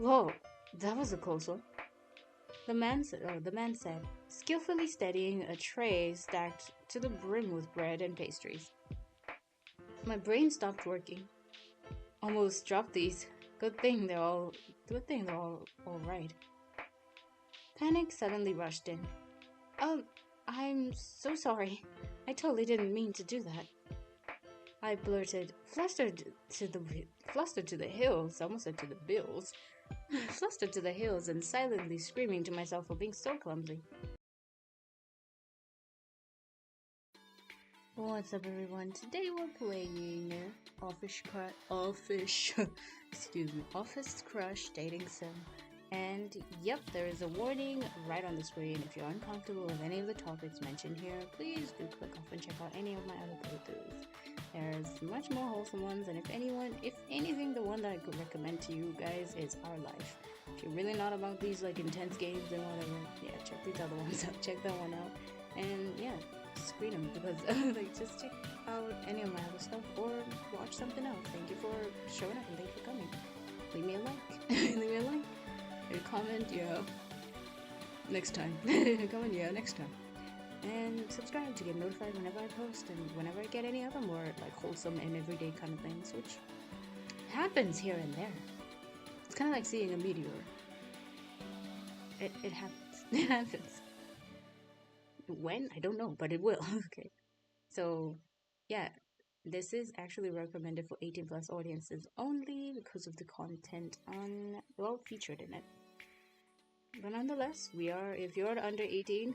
Whoa, that was a close one. The man said, skillfully steadying a tray stacked to the brim with bread and pastries. My brain stopped working. Almost dropped these. Good thing they're all right. Panic suddenly rushed in. Oh, I'm so sorry. I totally didn't mean to do that. I blurted, flustered to the hills, almost said to the bills, flustered to the hills and silently screaming to myself for being so clumsy. What's up, everyone? Today we're playing Office Crush Dating Sim. And yep, there is a warning right on the screen. If you're uncomfortable with any of the topics mentioned here, please do click off and check out any of my other playthroughs. There's much more wholesome ones, and if anything, the one that I could recommend to you guys is Our Life. If you're really not about these like intense games and whatever, yeah, check these other ones out. Check that one out, and yeah, screen them because like just check out any of my other stuff or watch something else. Thank you for showing up and thank you for coming. Leave me a like. Leave me a like. And comment, yeah. Next time. Comment, yeah, next time. And subscribe to get notified whenever I post and whenever I get any other more like wholesome and everyday kind of things, which happens here and there. It's kind of like seeing a meteor. It happens. It happens. When? I don't know, but it will. Okay. So, yeah, this is actually recommended for 18 plus audiences only because of the content featured in it. But nonetheless, if you're under 18,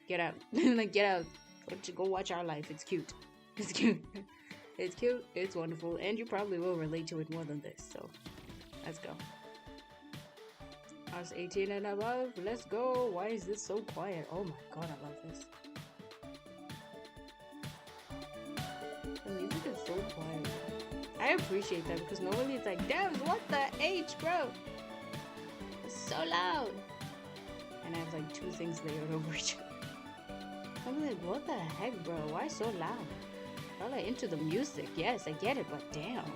get out. Like, get out. Go watch Our Life. It's cute. It's cute. It's cute. It's wonderful. And you probably will relate to it more than this. So, let's go. Us 18 and above, let's go. Why is this so quiet? Oh my god, I love this. The music is so quiet. I appreciate that because normally it's like, damn, what the H, bro? It's so loud. And I have like two things layered over each other. I'm like, what the heck, bro? Why so loud? Y'all are into the music. Yes, I get it, but damn.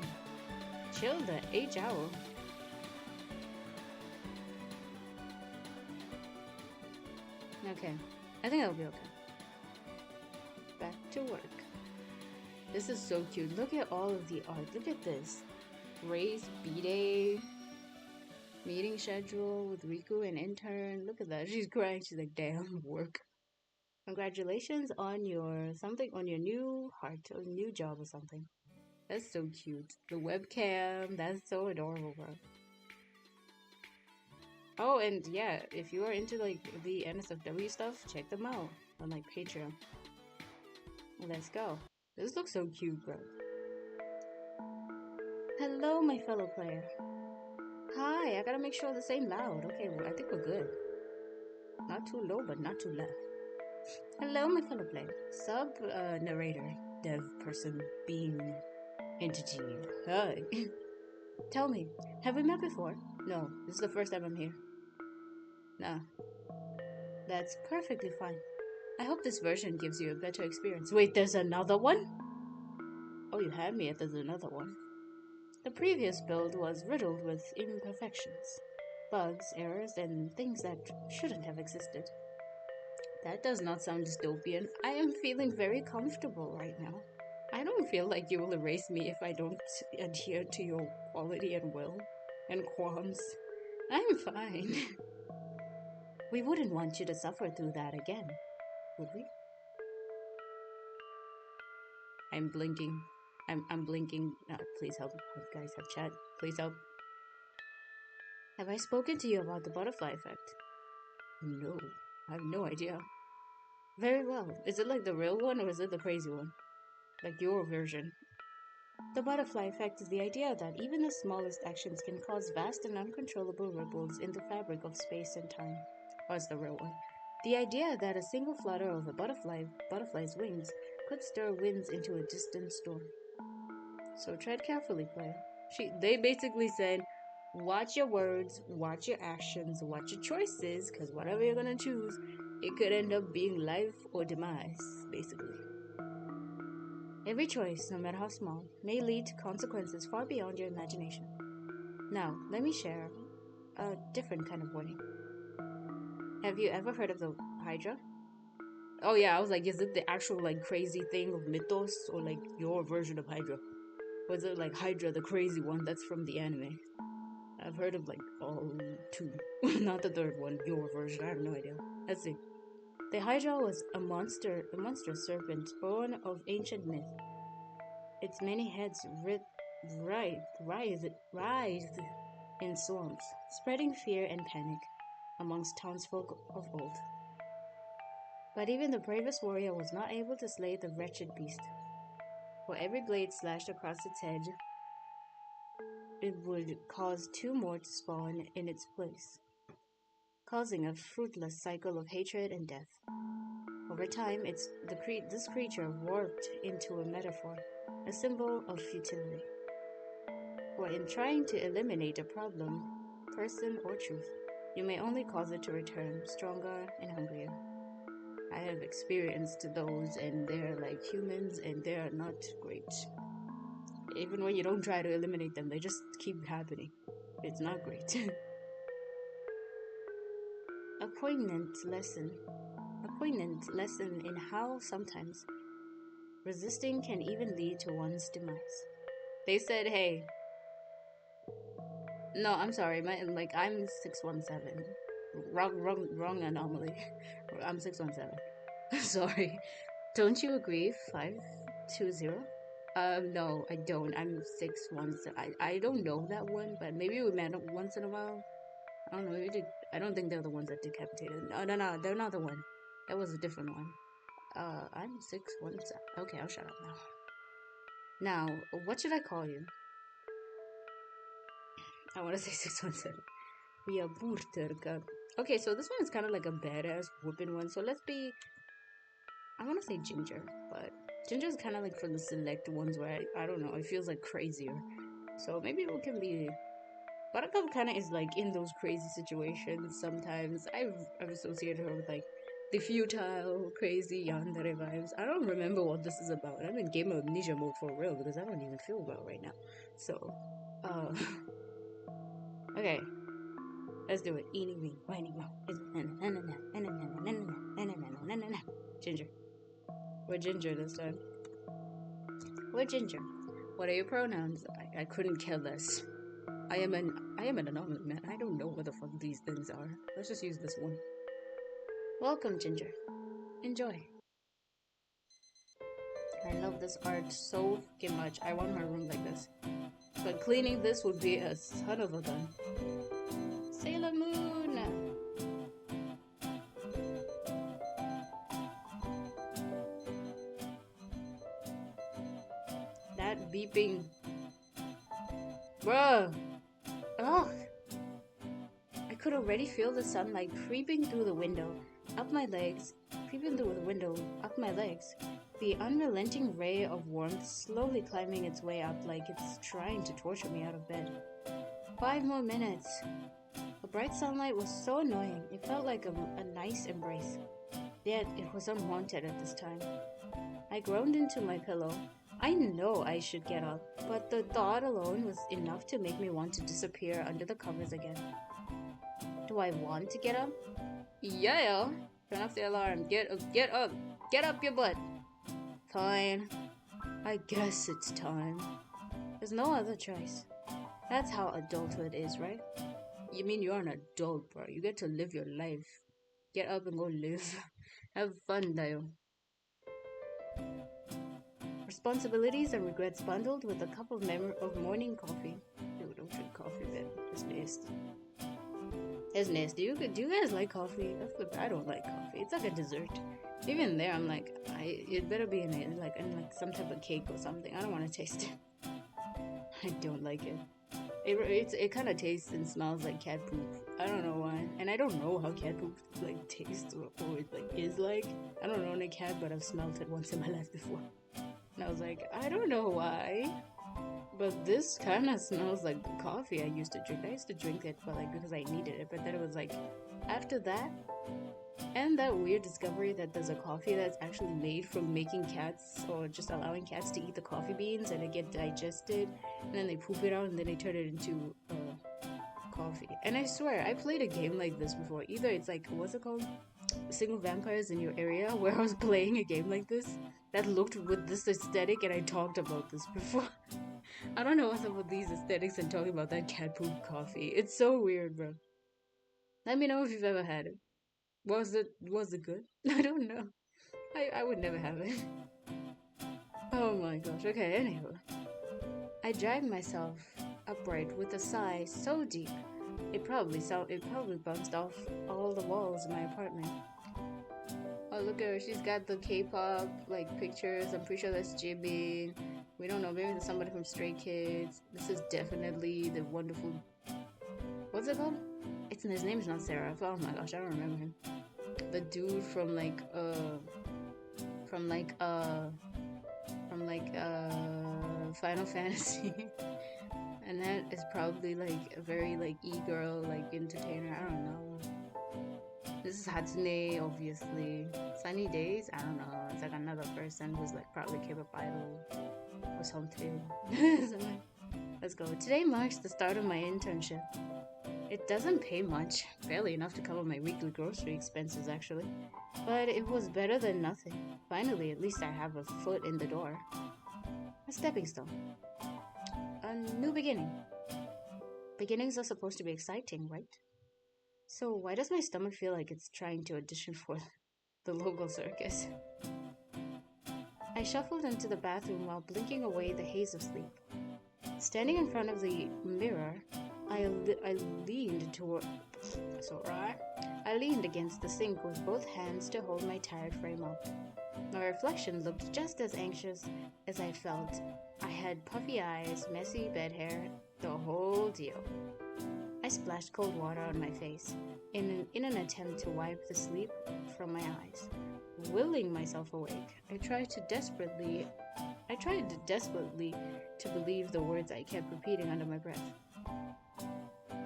Chill the H out. Okay, I think I'll be okay. Back to work. This is so cute. Look at all of the art. Look at this. Ray's B-Day meeting schedule with Riku and intern. Look at that. She's crying. She's like, damn, work. Congratulations on your new job or something. That's so cute. The webcam. That's so adorable, bro. Oh, and yeah, if you are into like the NSFW stuff, check them out on like Patreon. Let's go. This looks so cute, bro. Hello, my fellow player. Hi, I gotta make sure the same loud. Okay, well, I think we're good. Not too low, but not too loud. Hello, my fellow player. Narrator, dev person, being, entity. Hi. Tell me, have we met before? No, this is the first time I'm here. Nah. That's perfectly fine. I hope this version gives you a better experience. Wait, there's another one? Oh, you had me at there's another one. The previous build was riddled with imperfections, bugs, errors, and things that shouldn't have existed. That does not sound dystopian. I am feeling very comfortable right now. I don't feel like you will erase me if I don't adhere to your quality and will and qualms. I'm fine. We wouldn't want you to suffer through that again, would we? I'm blinking. I'm blinking. Please help. Guys, have chat. Please help. Have I spoken to you about the butterfly effect? No, I have no idea. Very well. Is it like the real one or is it the crazy one? Like your version? The butterfly effect is the idea that even the smallest actions can cause vast and uncontrollable ripples in the fabric of space and time. Or it's the real one. The idea that a single flutter of a butterfly's wings could stir winds into a distant storm. So tread carefully, player. They basically said, watch your words, watch your actions, watch your choices, because whatever you're gonna choose, it could end up being life or demise, basically. Every choice, no matter how small, may lead to consequences far beyond your imagination. Now, let me share a different kind of warning. Have you ever heard of the Hydra? Oh yeah, I was like, is it the actual like crazy thing of Mythos or like your version of Hydra? Or is it like Hydra, the crazy one that's from the anime? I've heard of like all two, not the third one, your version. I have no idea. Let's see. The Hydra was a monstrous serpent born of ancient myth. Its many heads writhed in swamps, spreading fear and panic amongst townsfolk of old. But even the bravest warrior was not able to slay the wretched beast. For every blade slashed across its head, it would cause two more to spawn in its place, causing a fruitless cycle of hatred and death. Over time, this creature warped into a metaphor, a symbol of futility. For in trying to eliminate a problem, person, or truth, you may only cause it to return stronger and hungrier. I have experienced those, and they're like humans, and they're not great. Even when you don't try to eliminate them, they just keep happening. It's not great. A poignant lesson. A poignant lesson in how sometimes resisting can even lead to one's demise. They said, hey, no, I'm sorry, I'm 617. Wrong anomaly. I'm 617. Sorry. Don't you agree? 520? No, I don't. I'm 617. I don't know that one, but maybe we met once in a while. I don't know. I don't think they're the ones that decapitated. No, they're not the one. That was a different one. I'm 617. Okay, I'll shut up now. Now, what should I call you? I want to say 617. We are Burterka. Okay, so this one is kind of like a badass whooping one. So let's be. I want to say Ginger, but Ginger is kind of like for the select ones where I don't know. It feels like crazier. So maybe we can be. Buttercup kind of is like in those crazy situations sometimes. I've associated her with like the futile, crazy yandere vibes. I don't remember what this is about. I'm in game of amnesia mode for real because I don't even feel well right now. So, okay, let's do it. Eeny, meeny, miny, moe. Ginger. We're Ginger this time. We're Ginger. What are your pronouns? I couldn't care less. I am an anomaly, man. I don't know what the fuck these things are. Let's just use this one. Welcome, Ginger. Enjoy. I love this art so fucking much. I want my room like this. But cleaning this would be a son of a gun. Sailor Moon! That beeping. Bruh! Ugh! I could already feel the sunlight creeping through the window, up my legs, the unrelenting ray of warmth slowly climbing its way up like it's trying to torture me out of bed. 5 more minutes. The bright sunlight was so annoying, it felt like a nice embrace. Yet it was unwanted at this time. I groaned into my pillow. I know I should get up, but the thought alone was enough to make me want to disappear under the covers again. Do I want to get up? Yeah! Turn off the alarm. Get up! Get up your butt! Fine. I guess it's time. There's no other choice. That's how adulthood is, right? You mean you're an adult, bro. You get to live your life. Get up and go live. Have fun, Dayo. Responsibilities and regrets bundled with a cup of morning coffee. Dude, don't drink coffee, man. It's nasty. It's nasty. Do you guys like coffee? I don't like coffee. It's like a dessert. Even there, I'm like, it better be in like some type of cake or something. I don't want to taste it. I don't like it. It kind of tastes and smells like cat poop. I don't know why, and I don't know how cat poop like tastes or it like is like. I don't own a cat, but I've smelled it once in my life before, and I was like, I don't know why, but this kind of smells like the coffee I used to drink. I used to drink it, but like because I needed it. But then it was like after that. And that weird discovery that there's a coffee that's actually made from making cats or just allowing cats to eat the coffee beans and it get digested and then they poop it out and then they turn it into coffee. And I swear, I played a game like this before. Either it's like, what's it called? Single Vampires in Your Area, where I was playing a game like this that looked with this aesthetic, and I talked about this before. I don't know what's up with these aesthetics and talking about that cat poop coffee. It's so weird, bro. Let me know if you've ever had it. Was it good? I don't know. I would never have it. Oh my gosh. Okay, anywho. I dragged myself upright with a sigh so deep it probably bounced off all the walls in my apartment. Oh, look at her. She's got the K-pop like pictures. I'm pretty sure that's Jimin. We don't know. Maybe there's somebody from Stray Kids. This is definitely the wonderful. What's it called? His name is not Sarah. Oh my gosh, I don't remember him. The dude from Final Fantasy. And that is probably like a very like e-girl like entertainer. I don't know. This is Hatsune, obviously. Sunny Days, I don't know. It's like another person who's like probably K-pop idol or something. Let's go. Today marks the start of my internship. It doesn't pay much, barely enough to cover my weekly grocery expenses actually. But it was better than nothing. Finally, at least I have a foot in the door. A stepping stone. A new beginning. Beginnings are supposed to be exciting, right? So why does my stomach feel like it's trying to audition for the local circus? I shuffled into the bathroom while blinking away the haze of sleep. Standing in front of the mirror, I leaned toward... I leaned against the sink with both hands to hold my tired frame up. My reflection looked just as anxious as I felt. I had puffy eyes, messy bed hair, the whole deal. I splashed cold water on my face in an attempt to wipe the sleep from my eyes. Willing myself awake, I tried desperately to believe the words I kept repeating under my breath.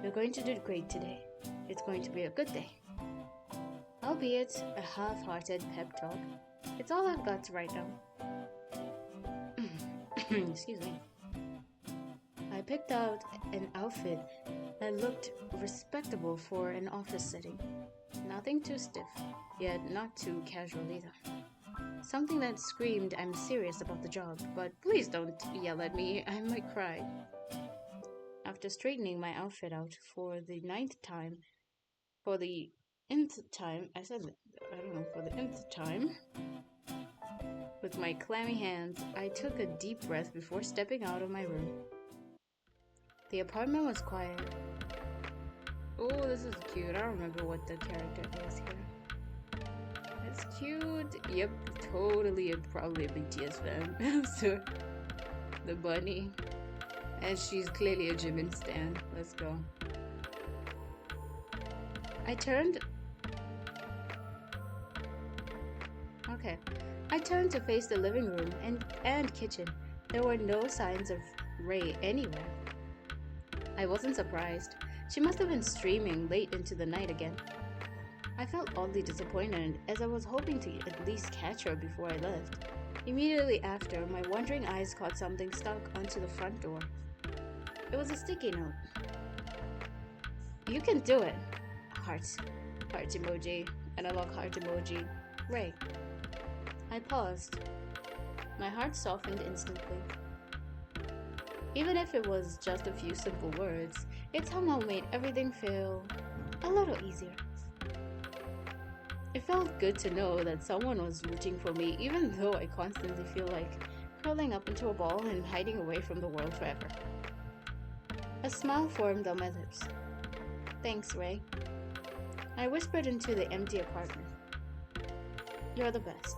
You're going to do great today. It's going to be a good day. Albeit a half-hearted pep talk, it's all I've got right now. Excuse me. I picked out an outfit that looked respectable for an office setting. Nothing too stiff, yet not too casual either. Something that screamed I'm serious about the job, but please don't yell at me, I might cry. After straightening my outfit out for the nth time, for the nth time, with my clammy hands, I took a deep breath before stepping out of my room. The apartment was quiet. Oh, this is cute. I don't remember what the character is here. It's cute. Yep, totally, probably a BTS fan. So, the bunny. And she's clearly a Jimin stan. Let's go. I turned to face the living room and kitchen. There were no signs of Ray anywhere. I wasn't surprised. She must have been streaming late into the night again. I felt oddly disappointed as I was hoping to at least catch her before I left. Immediately after, my wandering eyes caught something stuck onto the front door. It was a sticky note. You can do it. Heart emoji, analog heart emoji. Ray. I paused. My heart softened instantly. Even if it was just a few simple words, it somehow made everything feel a little easier. It felt good to know that someone was rooting for me, even though I constantly feel like curling up into a ball and hiding away from the world forever. A smile formed on my lips. Thanks, Ray. I whispered into the empty apartment. You're the best.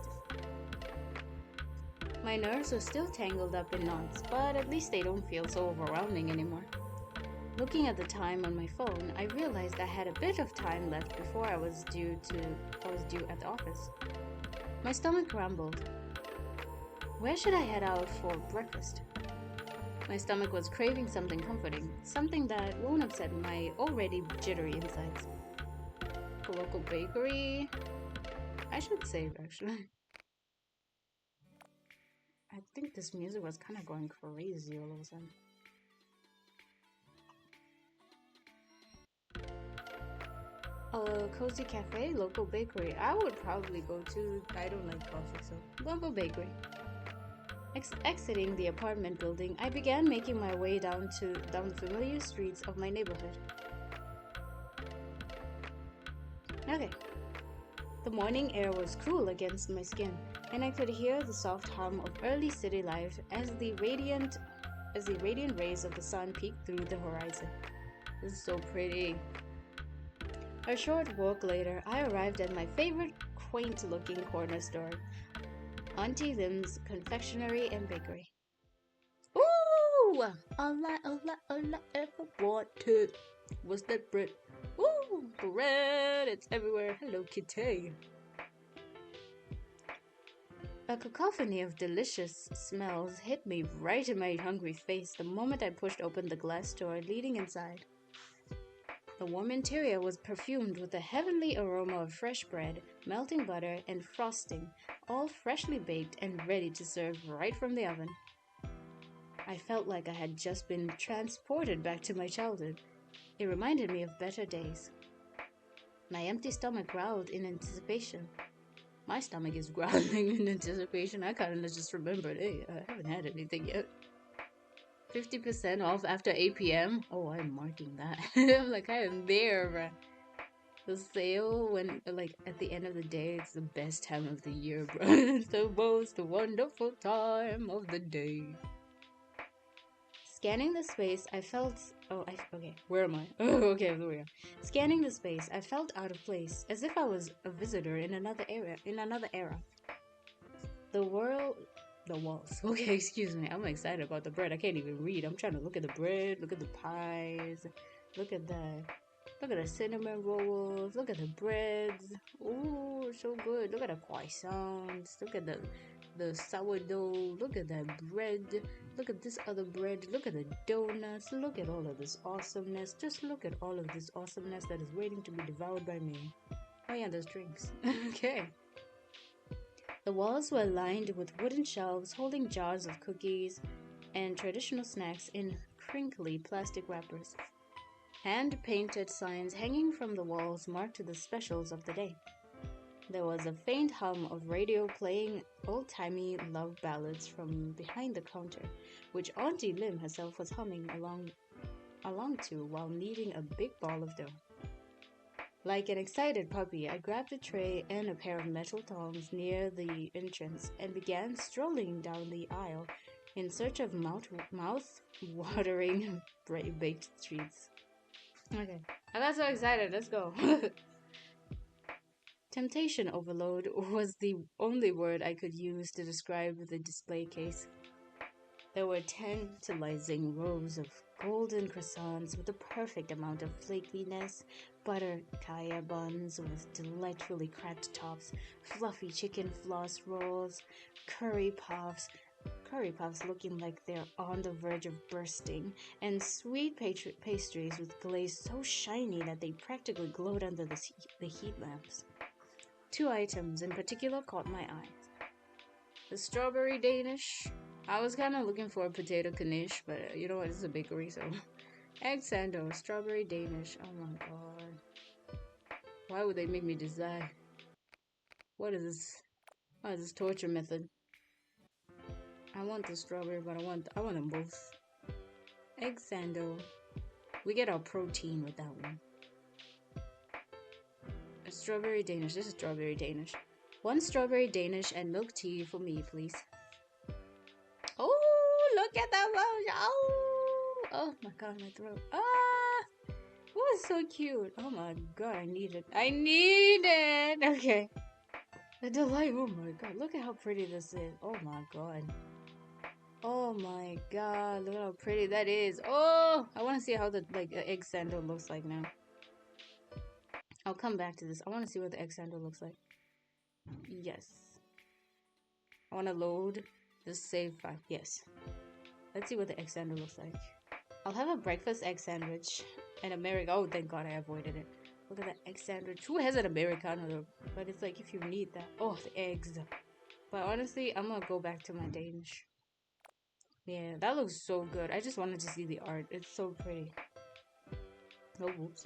My nerves are still tangled up in knots, but at least they don't feel so overwhelming anymore. Looking at the time on my phone, I realized I had a bit of time left before I was due at the office. My stomach grumbled. Where should I head out for breakfast? My stomach was craving something comforting, something that won't upset my already jittery insides. A local bakery? I should save, actually. I think this music was kind of going crazy all of a sudden. A cozy cafe, local bakery. I would probably go to. I don't like coffee, so Bumble Bakery. Exiting the apartment building, I began making my way down the familiar streets of my neighborhood. Okay. The morning air was cool against my skin, and I could hear the soft hum of early city life as the radiant rays of the sun peeked through the horizon. This is so pretty. A short walk later, I arrived at my favorite quaint-looking corner store, Auntie Lim's Confectionery and Bakery. Ooh! All I ever wanted was that bread. Ooh! Bread! It's everywhere. Hello, Kitty. A cacophony of delicious smells hit me right in my hungry face the moment I pushed open the glass door leading inside. The warm interior was perfumed with a heavenly aroma of fresh bread, melting butter, and frosting, all freshly baked and ready to serve right from the oven. I felt like I had just been transported back to my childhood. It reminded me of better days. My empty stomach growled in anticipation. My stomach is growling in anticipation. I kind of just remembered, hey, I haven't had anything yet. 50% off after 8 p.m. Oh, I'm marking that. I'm like, I am there. The sale, when, like, at the end of the day, it's the best time of the year, bro. It's the most wonderful time of the day. Scanning the space, I felt. Okay, where am I? Oh, okay, there we are. Scanning the space, I felt out of place, as if I was a visitor in another era. The world, the walls. Okay, excuse me. I'm excited about the bread. I can't even read. I'm trying to look at the bread, look at the pies, look at the cinnamon rolls, look at the breads. Ooh, so good. Look at the croissants. Look at the sourdough. Look at that bread. Look at this other bread. Look at the donuts. Look at all of this awesomeness. Just look at all of this awesomeness that is waiting to be devoured by me. Oh yeah, there's drinks. Okay. The walls were lined with wooden shelves holding jars of cookies and traditional snacks in crinkly plastic wrappers. Hand-painted signs hanging from the walls marked the specials of the day. There was a faint hum of radio playing old-timey love ballads from behind the counter, which Auntie Lim herself was humming along to while kneading a big ball of dough. Like an excited puppy, I grabbed a tray and a pair of metal tongs near the entrance and began strolling down the aisle in search of mouth-watering baked treats. Okay, I got so excited. Let's go. Temptation overload was the only word I could use to describe the display case. There were tantalizing rows of golden croissants with the perfect amount of flakiness, butter kaya buns with delightfully cracked tops, fluffy chicken floss rolls, curry puffs looking like they're on the verge of bursting, and sweet pastries with glaze so shiny that they practically glowed under the heat lamps. Two items in particular caught my eye. The strawberry Danish. I was kind of looking for a potato knish, but you know what? It's a bakery, so. Egg sando, strawberry Danish. Oh my god. Why would they make me decide? What is this? What is this torture method? I want the strawberry, but I want them both. Egg sando. We get our protein with that one. A strawberry Danish. This is strawberry Danish. One strawberry Danish and milk tea for me, please. Oh, look at that one. Oh my god, my throat. Ah, oh, it's so cute. Oh my god, I need it. I need it. Okay. The delight. Oh my god, look at how pretty this is. Oh my god. Oh my god, look at how pretty that is. Oh, I want to see how the egg sando looks like now. I'll come back to this. I want to see what the egg sando looks like. Yes. I want to load the save file. Yes. Let's see what the egg sando looks like. I'll have a breakfast egg sandwich. An American. Oh, thank God I avoided it. Look at that egg sandwich. Who has an Americano though? But it's like if you need that. Oh, the eggs. But honestly, I'm gonna go back to my Danish. Yeah, that looks so good. I just wanted to see the art. It's so pretty. Oh, whoops.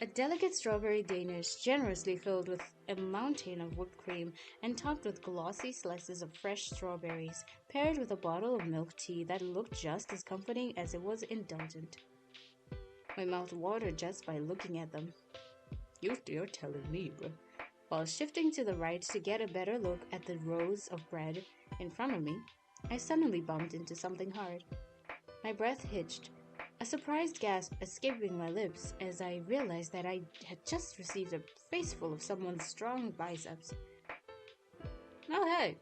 A delicate strawberry Danish, generously filled with a mountain of whipped cream and topped with glossy slices of fresh strawberries, paired with a bottle of milk tea that looked just as comforting as it was indulgent. My mouth watered just by looking at them. You're telling me, bro. While shifting to the right to get a better look at the rows of bread in front of me, I suddenly bumped into something hard. My breath hitched, a surprised gasp escaping my lips as I realized that I had just received a faceful of someone's strong biceps. Oh, hey!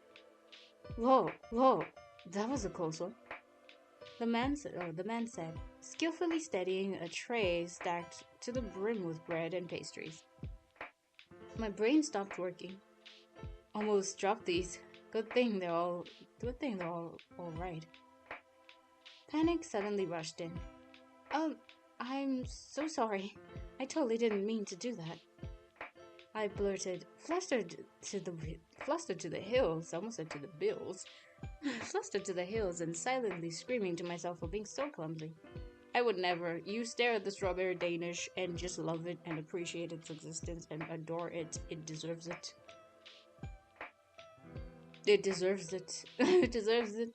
Whoa, that was a close one. The man said, skillfully steadying a tray stacked to the brim with bread and pastries. My brain stopped working. Almost dropped these. Good thing they're all right. Panic suddenly rushed in. I'm so sorry. I totally didn't mean to do that. I blurted, flustered to the hills, almost said to the bills, flustered to the hills and silently screaming to myself for being so clumsy. I would never. You stare at the strawberry Danish and just love it and appreciate its existence and adore it. It deserves it. It deserves it. It deserves it.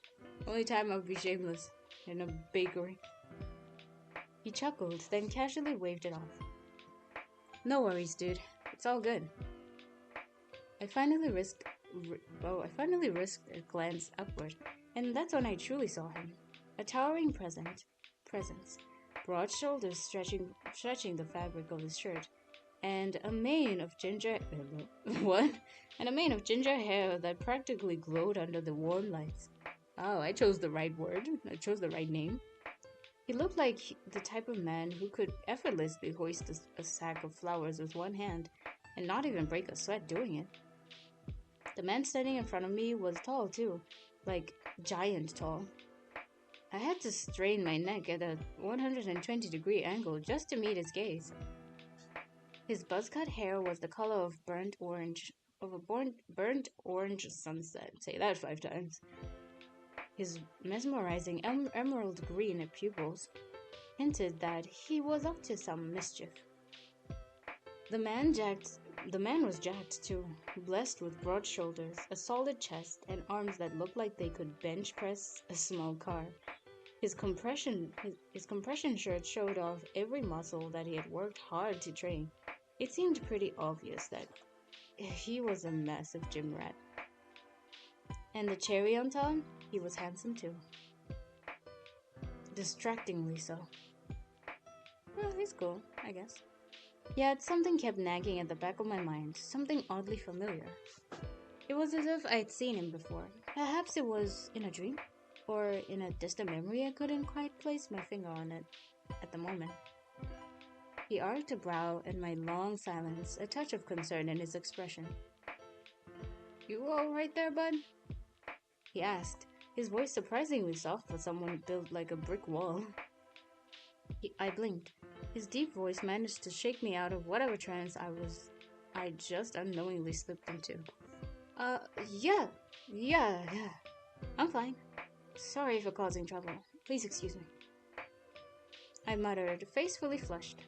Only time I would be shameless in a bakery. He chuckled, then casually waved it off. No worries, dude. It's all good. I finally risked a glance upward, and that's when I truly saw him. A towering presence, broad shoulders stretching the fabric of his shirt, and a mane of ginger And a mane of ginger hair that practically glowed under the warm lights. Oh, I chose the right word. I chose the right name. He looked like the type of man who could effortlessly hoist a sack of flowers with one hand and not even break a sweat doing it. The man standing in front of me was tall too, like giant tall. I had to strain my neck at a 120-degree angle just to meet his gaze. His buzz-cut hair was the color of burnt orange sunset. Say that 5 times. His mesmerizing emerald green pupils hinted that he was up to some mischief. The man was jacked too, blessed with broad shoulders, a solid chest, and arms that looked like they could bench press a small car. His compression shirt showed off every muscle that he had worked hard to train. It seemed pretty obvious that he was a massive gym rat. And the cherry on top, he was handsome too. Distractingly so. Well, he's cool, I guess. Yet something kept nagging at the back of my mind, something oddly familiar. It was as if I had seen him before. Perhaps it was in a dream, or in a distant memory I couldn't quite place my finger on it at the moment. He arched a brow in my long silence, a touch of concern in his expression. You all right there, bud? He asked, his voice surprisingly soft for someone built like a brick wall. I blinked. His deep voice managed to shake me out of whatever trance I just unknowingly slipped into. Yeah. I'm fine. Sorry for causing trouble. Please excuse me. I muttered, face fully flushed.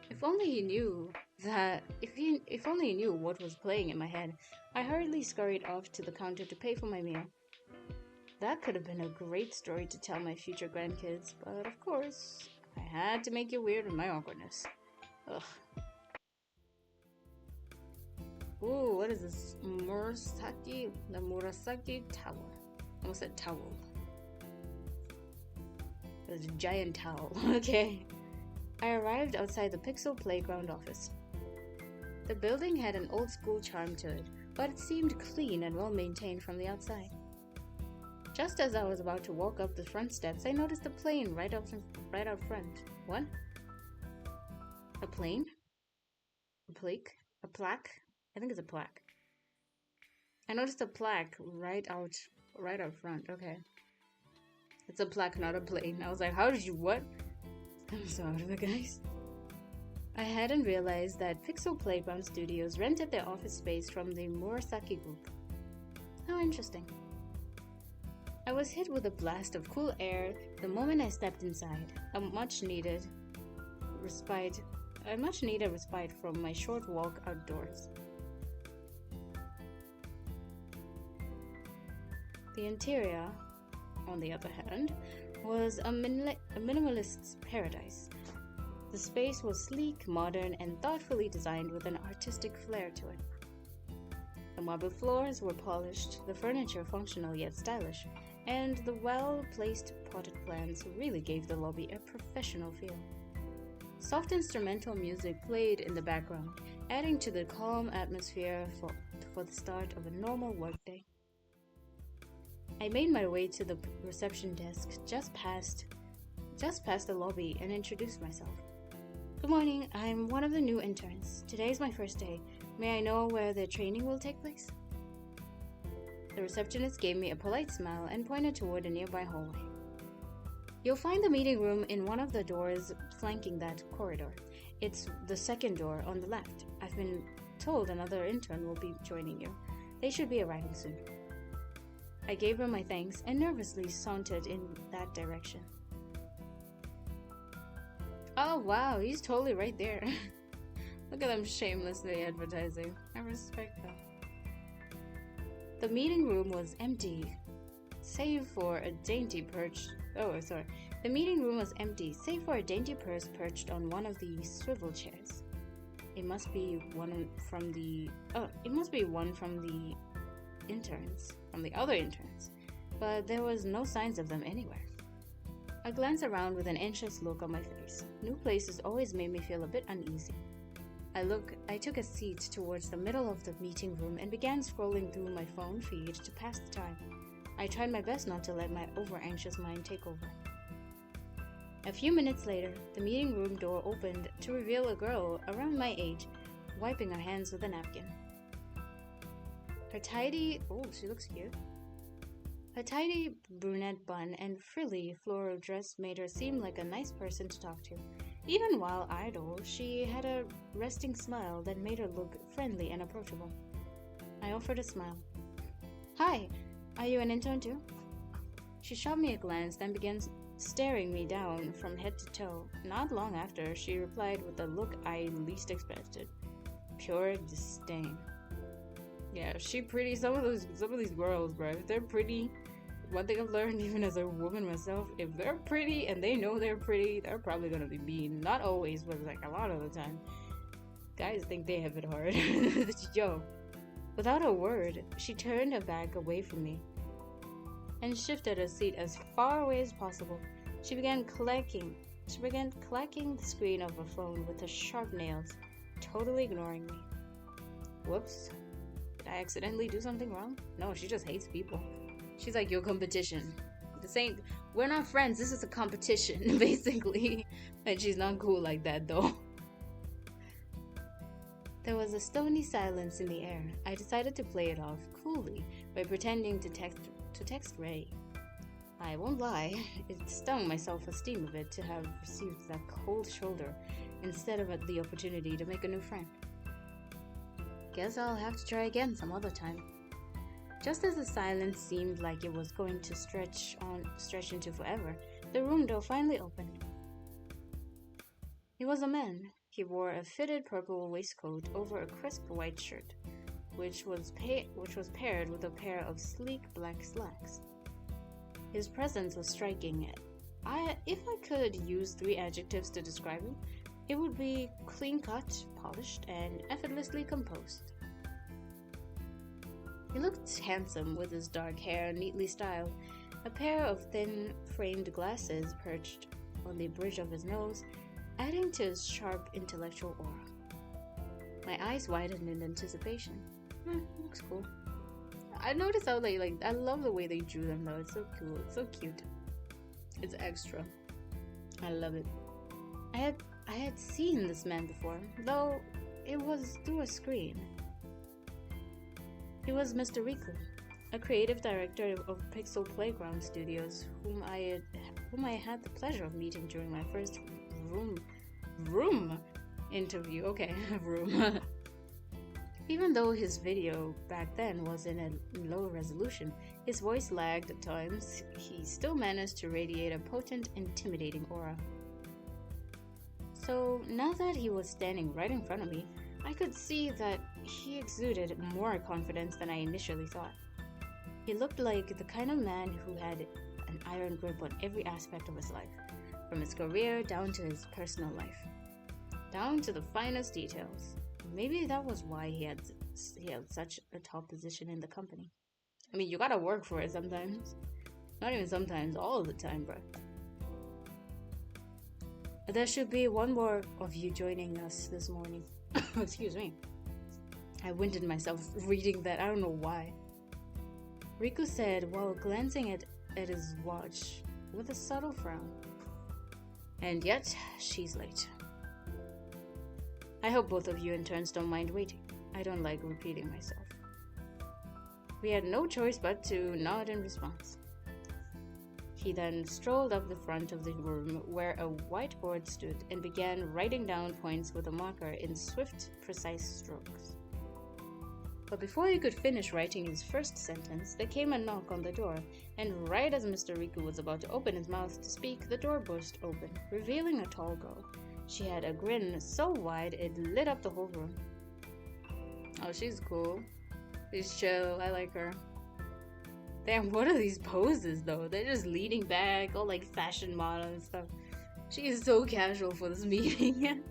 If only he knew what was playing in my head, I hurriedly scurried off to the counter to pay for my meal. That could have been a great story to tell my future grandkids, but of course, I had to make it weird with my awkwardness. Ugh. Ooh, what is this? The Murasaki Tower. I almost said towel. There's a giant towel. Okay. I arrived outside the Pixel Playground office. The building had an old-school charm to it, but it seemed clean and well-maintained from the outside. Just as I was about to walk up the front steps, I noticed a plane right out front. What? A plane? A plaque? A plaque? I think it's a plaque. I noticed a plaque right out front. Okay. It's a plaque, not a plane. I was like, how did you what? I'm so out of it, guys. I hadn't realized that Pixel Playground Studios rented their office space from the Murasaki Group. How interesting. I was hit with a blast of cool air the moment I stepped inside, a much-needed respite a much needed respite from my short walk outdoors. The interior, on the other hand, was a minimalist's paradise. The space was sleek, modern, and thoughtfully designed with an artistic flair to it. The marble floors were polished, the furniture functional yet stylish, and the well-placed potted plants really gave the lobby a professional feel. Soft instrumental music played in the background, adding to the calm atmosphere for the start of a normal workday. I made my way to the reception desk just past the lobby and introduced myself. Good morning, I'm one of the new interns. Today is my first day. May I know where the training will take place? The receptionist gave me a polite smile and pointed toward a nearby hallway. You'll find the meeting room in one of the doors flanking that corridor. It's the second door on the left. I've been told another intern will be joining you. They should be arriving soon. I gave her my thanks and nervously sauntered in that direction. Oh wow, he's totally right there. Look at them shamelessly advertising. I respect them. The meeting room was empty, save for a dainty purse perched on one of the swivel chairs. It must be one from the other interns, but there was no signs of them anywhere. I glanced around with an anxious look on my face. New places always made me feel a bit uneasy. I took a seat towards the middle of the meeting room and began scrolling through my phone feed to pass the time. I tried my best not to let my over-anxious mind take over. A few minutes later, the meeting room door opened to reveal a girl around my age, wiping her hands with a napkin. She looks cute. Her tidy brunette bun and frilly floral dress made her seem like a nice person to talk to. Even while idle, she had a resting smile that made her look friendly and approachable. I offered a smile. Hi, are you an intern too? She shot me a glance, then began staring me down from head to toe. Not long after, she replied with a look I least expected. Pure disdain. Yeah, she pretty. Some of these girls, bro, if they're pretty, one thing I've learned even as a woman myself, if they're pretty and they know they're pretty, they're probably gonna be mean. Not always, but like a lot of the time. Guys think they have it hard. Yo. Without a word, she turned her back away from me and shifted her seat as far away as possible. She began clacking the screen of her phone with her sharp nails, totally ignoring me. Whoops. Did I accidentally do something wrong? No, she just hates people. She's like, your competition. We're not friends, this is a competition, basically. And she's not cool like that, though. There was a stony silence in the air. I decided to play it off coolly by pretending to text Ray. I won't lie, it stung my self-esteem a bit to have received that cold shoulder instead of the opportunity to make a new friend. Guess I'll have to try again some other time. Just as the silence seemed like it was going to stretch into forever, the room door finally opened. He was a man. He wore a fitted purple waistcoat over a crisp white shirt, which was paired with a pair of sleek black slacks. His presence was striking. If I could use 3 adjectives to describe him, it would be clean-cut, polished, and effortlessly composed. He looked handsome with his dark hair neatly styled, a pair of thin-framed glasses perched on the bridge of his nose, adding to his sharp intellectual aura. My eyes widened in anticipation. Looks cool. I noticed how I love the way they drew them though. It's so cool. It's so cute. It's extra. I love it. I had seen this man before, though it was through a screen. He was Mr. Riku, a creative director of Pixel Playground Studios, whom I had the pleasure of meeting during my first room interview. Okay, room. Even though his video back then was in a low resolution, his voice lagged at times, he still managed to radiate a potent, intimidating aura. So now that he was standing right in front of me, I could see that he exuded more confidence than I initially thought. He looked like the kind of man who had an iron grip on every aspect of his life, from his career down to his personal life, down to the finest details. Maybe that was why he held such a top position in the company. I mean, you gotta work for it sometimes. Not even sometimes, all the time, bro. There should be one more of you joining us this morning. Excuse me. I winded myself reading that, I don't know why. Riku said while glancing at his watch with a subtle frown. And yet, she's late. I hope both of you interns don't mind waiting. I don't like repeating myself. We had no choice but to nod in response. He then strolled up the front of the room where a whiteboard stood and began writing down points with a marker in swift, precise strokes. But before he could finish writing his first sentence, there came a knock on the door, and right as Mr. Riku was about to open his mouth to speak, the door burst open, revealing a tall girl. She had a grin so wide it lit up the whole room. Oh, she's cool. She's chill. I like her. Damn, what are these poses though? They're just leaning back, all like fashion model and stuff. She is so casual for this meeting.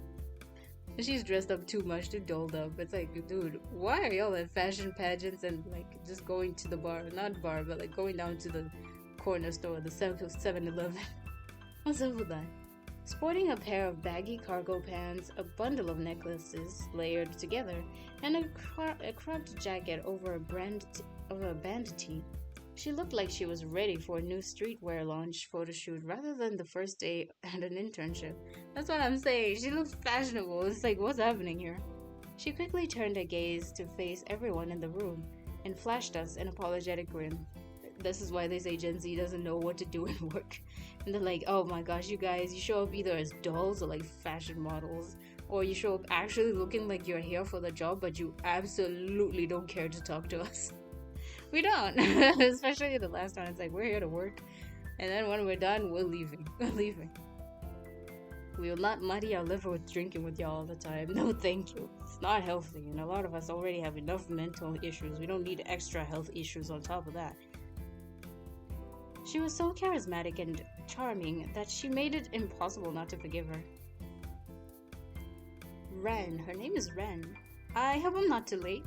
She's dressed up too much, too dolled up. It's like, dude, why are y'all at fashion pageants and like just going to the bar? Not bar, but like going down to the corner store, the 7-Eleven. What's up with that? Sporting a pair of baggy cargo pants, a bundle of necklaces layered together, and a cropped jacket over a band tee, she looked like she was ready for a new streetwear launch photo shoot rather than the first day at an internship. That's what I'm saying. She looks fashionable. It's like, what's happening here? She quickly turned her gaze to face everyone in the room and flashed us an apologetic grin. This is why they say Gen Z doesn't know what to do in work. And they're like, oh my gosh, you guys, you show up either as dolls or like fashion models, or you show up actually looking like you're here for the job, but you absolutely don't care to talk to us. We don't. Especially the last time, it's like, we're here to work, and then when we're done, we're leaving. We're leaving. We will not muddy our liver with drinking with y'all all the time. No, thank you. It's not healthy, and a lot of us already have enough mental issues. We don't need extra health issues on top of that. She was so charismatic and charming that she made it impossible not to forgive her. Ren. Her name is Ren. I hope I'm not too late.